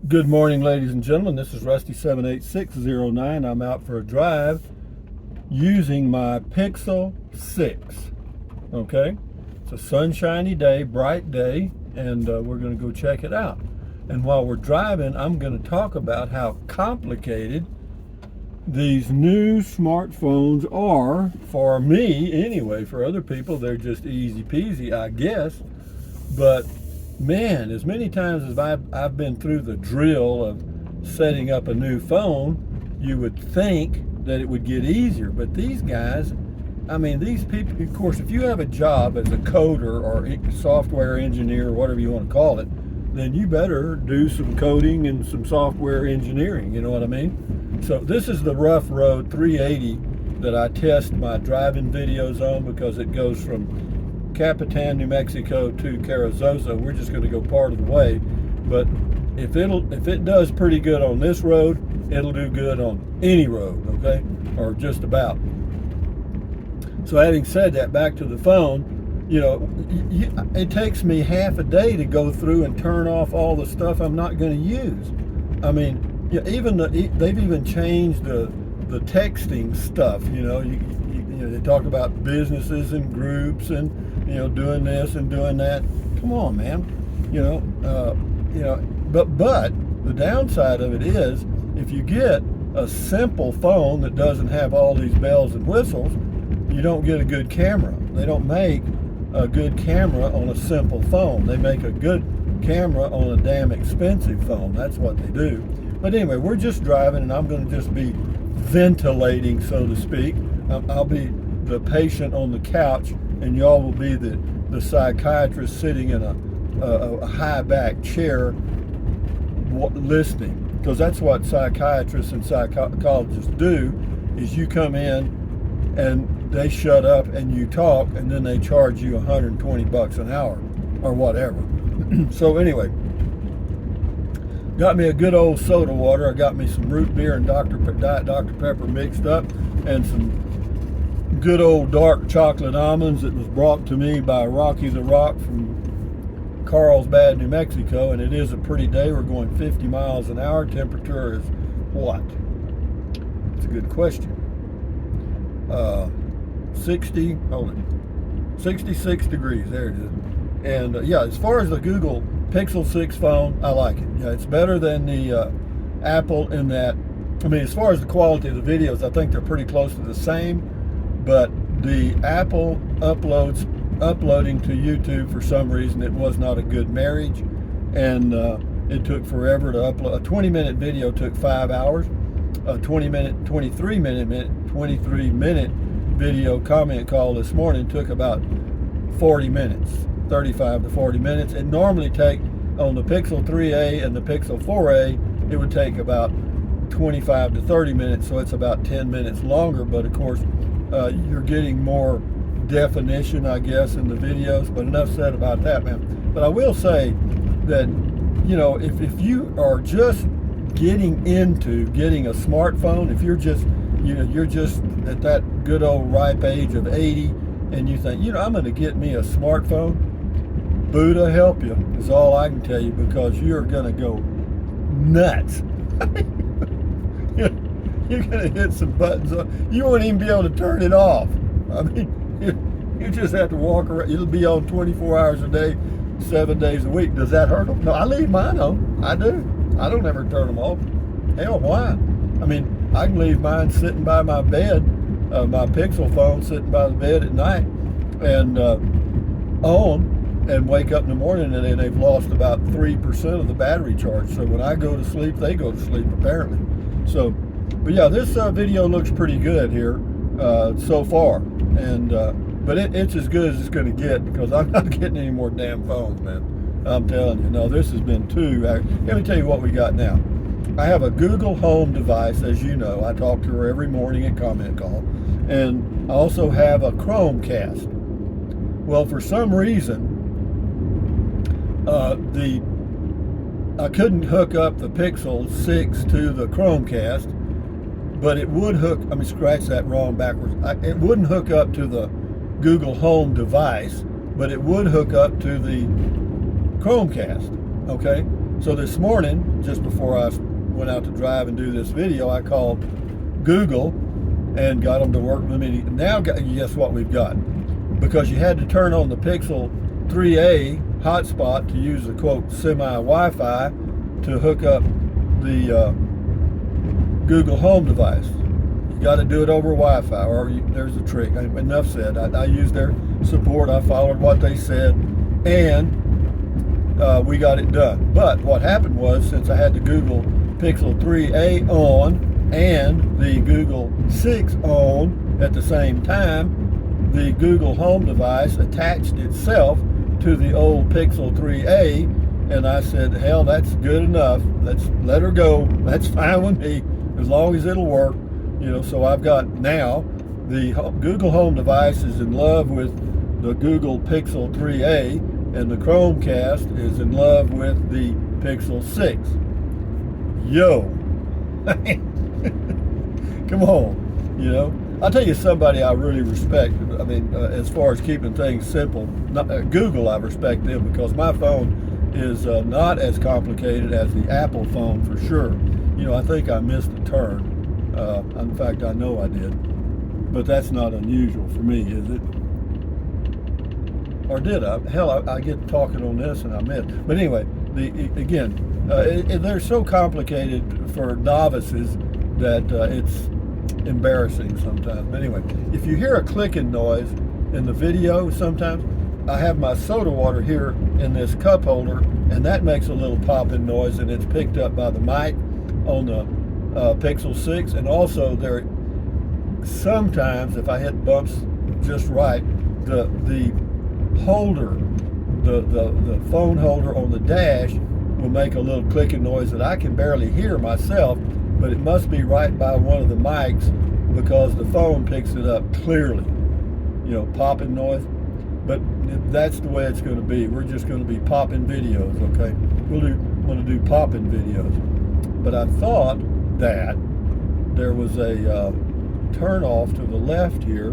Good morning, ladies and gentlemen. This is Rusty78609. I'm out for a drive using my Pixel 6. Okay? It's a sunshiny day, bright day, and we're going to go check it out. And while we're driving, I'm going to talk about how complicated these new smartphones are for me anyway. For other people, they're just easy peasy, I guess. But man, as many times as I've been through the drill of setting up a new phone, you would think that it would get easier. But these guys, I mean, these people, of course, if you have a job as a coder or software engineer, or whatever you want to call it, then you better do some coding and some software engineering, you know what I mean? So this is the Rough Road 380 that I test my driving videos on because it goes from Capitan, New Mexico to Carrizosa. We're just going to go part of the way, but if it does pretty good on this road, it'll do good on any road, okay, or just about. So having said that, back to the phone, you know, it takes me half a day to go through and turn off all the stuff I'm not going to use. I mean, even they've even changed the texting stuff. You know, they talk about businesses and groups and doing this and doing that. Come on, man. But the downside of it is if you get a simple phone that doesn't have all these bells and whistles, you don't get a good camera. They don't make a good camera on a simple phone. They make a good camera on a damn expensive phone. That's what they do. But anyway, we're just driving, and I'm going to just be ventilating, so to speak. I'll be the patient on the couch, and y'all will be the psychiatrist sitting in a high back chair listening, because that's what psychiatrists and psychologists do. Is you come in and they shut up and you talk, and then they charge you $120 an hour or whatever. So anyway, got me a good old soda water. I got me some root beer and Diet Dr. Pepper mixed up, and some good old dark chocolate almonds that was brought to me by Rocky the Rock from Carlsbad, New Mexico. And it is a pretty day. We're going 50 miles an hour. Temperature is what? It's a good question. 66 degrees. There it is. And yeah, as far as the Google Pixel 6 phone, I like it. Yeah, it's better than the Apple in that. I mean, as far as the quality of the videos, I think they're pretty close to the same. But the Apple uploading to YouTube, for some reason, it was not a good marriage, and it took forever to upload. A 20-minute video took 5 hours. A 23 minute video comment call this morning took about 40 minutes, 35 to 40 minutes. It normally take on the Pixel 3a and the Pixel 4a, it would take about 25 to 30 minutes, so it's about 10 minutes longer. But of course, you're getting more definition, I guess, in the videos. But enough said about that, man. But I will say that, if you are just getting into getting a smartphone, if you're just at that good old ripe age of 80, and you think, I'm going to get me a smartphone, Buddha help you, is all I can tell you, because you're going to go nuts. You're going to hit some buttons. You won't even be able to turn it off. I mean, you just have to walk around. It'll be on 24 hours a day, 7 days a week. Does that hurt them? No, I leave mine on. I do. I don't ever turn them off. Hell, why? I mean, I can leave mine sitting by my bed, my Pixel phone sitting by the bed at night, and on, and wake up in the morning, and then they've lost about 3% of the battery charge. So when I go to sleep, they go to sleep, apparently. So, but yeah, this video looks pretty good here so far, and but it's as good as it's going to get, because I'm not getting any more damn phones, man. I'm telling you, no, this has been too. Let me tell you what we got now. I have a Google Home device, as you know. I talk to her every morning at Comment Call. And I also have a Chromecast. Well, for some reason, I couldn't hook up the Pixel 6 to the Chromecast, but it would hook, scratch that wrong backwards. It wouldn't hook up to the Google Home device, but it would hook up to the Chromecast, okay? So this morning, just before I went out to drive and do this video, I called Google and got them to work with me. Now, guess what we've got? Because you had to turn on the Pixel 3a hotspot to use the quote semi-Wi-Fi to hook up the Google Home device. You got to do it over Wi-Fi, or there's a trick. Enough said. I used their support. I followed what they said, and we got it done. But what happened was, since I had the Google Pixel 3a on and the Google 6 on at the same time, the Google Home device attached itself to the old Pixel 3a, and I said, hell, that's good enough. Let's let her go. That's fine with me, as long as it'll work. So I've got now the Google Home device is in love with the Google Pixel 3a, and the Chromecast is in love with the Pixel 6. Yo, come on, I'll tell you somebody I really respect. I mean, as far as keeping things simple, Google, I respect them, because my phone is not as complicated as the Apple phone for sure. I think I missed a turn. In fact, I know I did, but that's not unusual for me, is it? Or did I? Hell, I get talking on this and I miss. But anyway, they're so complicated for novices that it's embarrassing sometimes. But anyway, if you hear a clicking noise in the video sometimes, I have my soda water here in this cup holder, and that makes a little popping noise, and it's picked up by the mic on the Pixel 6. And also there, sometimes if I hit bumps just right, the holder, the phone holder on the dash will make a little clicking noise that I can barely hear myself, but it must be right by one of the mics, because the phone picks it up clearly, popping noise. But that's the way it's going to be. We're just going to be popping videos, okay? I'm going to do popping videos. But I thought that there was a turn off to the left here.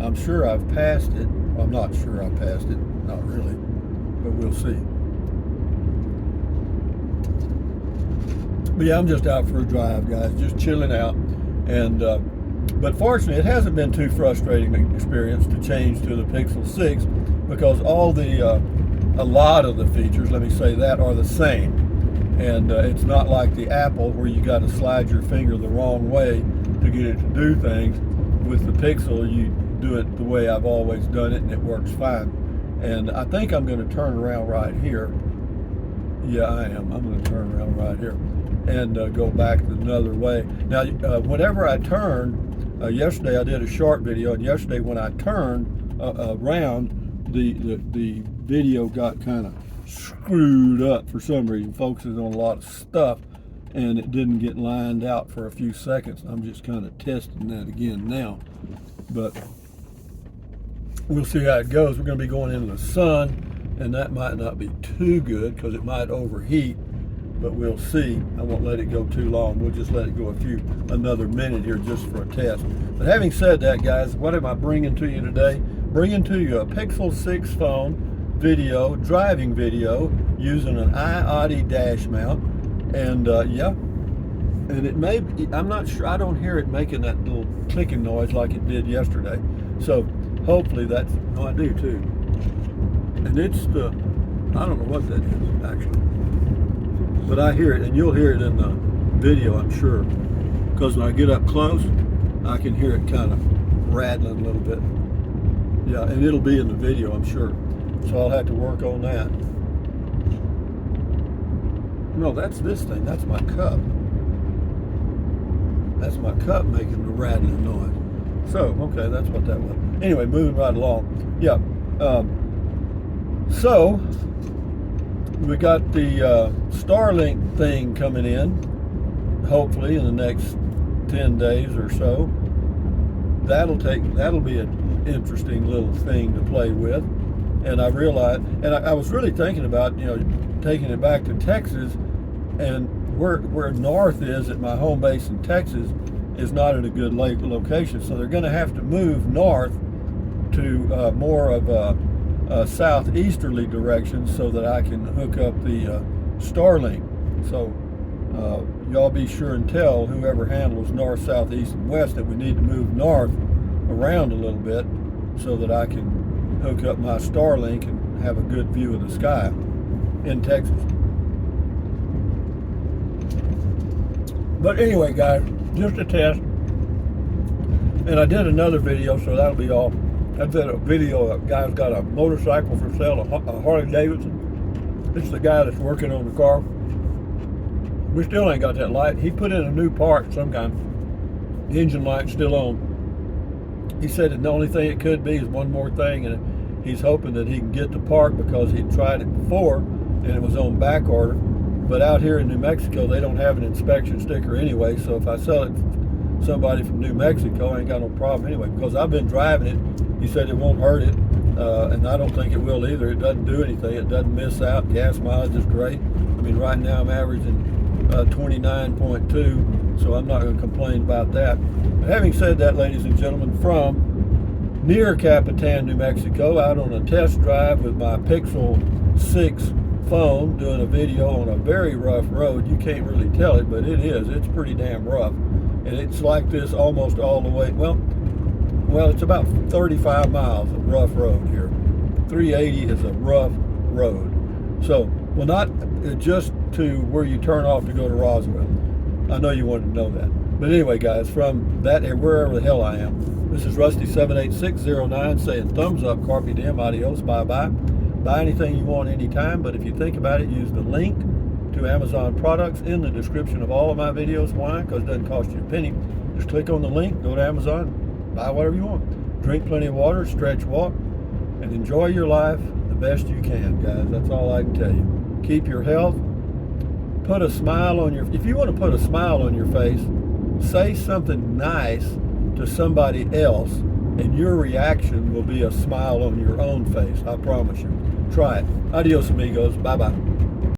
I'm sure I've passed it. I'm not sure I passed it. Not really, but we'll see. But yeah, I'm just out for a drive, guys, just chilling out. And but fortunately, it hasn't been too frustrating an experience to change to the Pixel 6, because a lot of the features, let me say that, are the same. And it's not like the Apple, where you got to slide your finger the wrong way to get it to do things. With the Pixel, you do it the way I've always done it, and it works fine. And I think I'm going to turn around right here. Yeah, I am. I'm going to turn around right here and go back another way. Now, whenever I turn, yesterday I did a short video, and yesterday when I turned around, the video got kind of screwed up for some reason, focusing on a lot of stuff, and it didn't get lined out for a few seconds. I'm just kind of testing that again now, but we'll see how it goes. We're going to be going into the sun, and that might not be too good because it might overheat, but we'll see. I won't let it go too long. We'll just let it go another minute here just for a test. But having said that, guys, what am I bringing to you today? Bringing to you a Pixel 6 phone video, driving video, using an iAudi dash mount. And yeah, and it may be, I'm not sure, I don't hear it making that little clicking noise like it did yesterday. So hopefully that's, I do too. And it's I don't know what that is actually, but I hear it, and you'll hear it in the video, I'm sure, because when I get up close, I can hear it kind of rattling a little bit. Yeah, and it'll be in the video, I'm sure. So I'll have to work on that. No, that's this thing. That's my cup. That's my cup making the rattling noise. So, okay, that's what that was. Anyway, moving right along. Yeah. So, we got the Starlink thing coming in, hopefully in the next 10 days or so. That'll be an interesting little thing to play with. And I realized, and I was really thinking about, taking it back to Texas, and where north is at my home base in Texas is not in a good location. So they're going to have to move north to more of a southeasterly direction so that I can hook up the Starlink. So y'all be sure and tell whoever handles north, south, east, and west that we need to move north around a little bit so that I can hook up my Starlink and have a good view of the sky in Texas. But anyway, guys, just a test. And I did another video, so that'll be all. I did a video, a guy's got a motorcycle for sale, a Harley Davidson. This is the guy that's working on the car. We still ain't got that light. He put in a new part some kind. The engine light's still on. He said that the only thing it could be is one more thing, and he's hoping that he can get the part because he tried it before and it was on back order. But out here in New Mexico, they don't have an inspection sticker anyway, so if I sell it to somebody from New Mexico, I ain't got no problem anyway, because I've been driving it. He said it won't hurt it, and I don't think it will either. It doesn't do anything. It doesn't miss out. Gas mileage is great. I mean, right now I'm averaging 29.2, so I'm not going to complain about that. But having said that, ladies and gentlemen, from near Capitan, New Mexico, out on a test drive with my Pixel 6 phone, doing a video on a very rough road. You can't really tell it, but it is. It's pretty damn rough. And it's like this almost all the way. Well, it's about 35 miles of rough road here. 380 is a rough road. So, well, not just to where you turn off to go to Roswell. I know you wanted to know that. But anyway, guys, from that, wherever the hell I am, this is Rusty78609 saying thumbs up, carpe diem, adios, bye-bye. Buy anything you want anytime, but if you think about it, use the link to Amazon products in the description of all of my videos. Why? Because it doesn't cost you a penny. Just click on the link, go to Amazon, buy whatever you want. Drink plenty of water, stretch, walk, and enjoy your life the best you can, guys. That's all I can tell you. Keep your health. Put a smile on your, if you want to put a smile on your face, say something nice to somebody else, and your reaction will be a smile on your own face. I promise you. Try it. Adios, amigos. Bye-bye.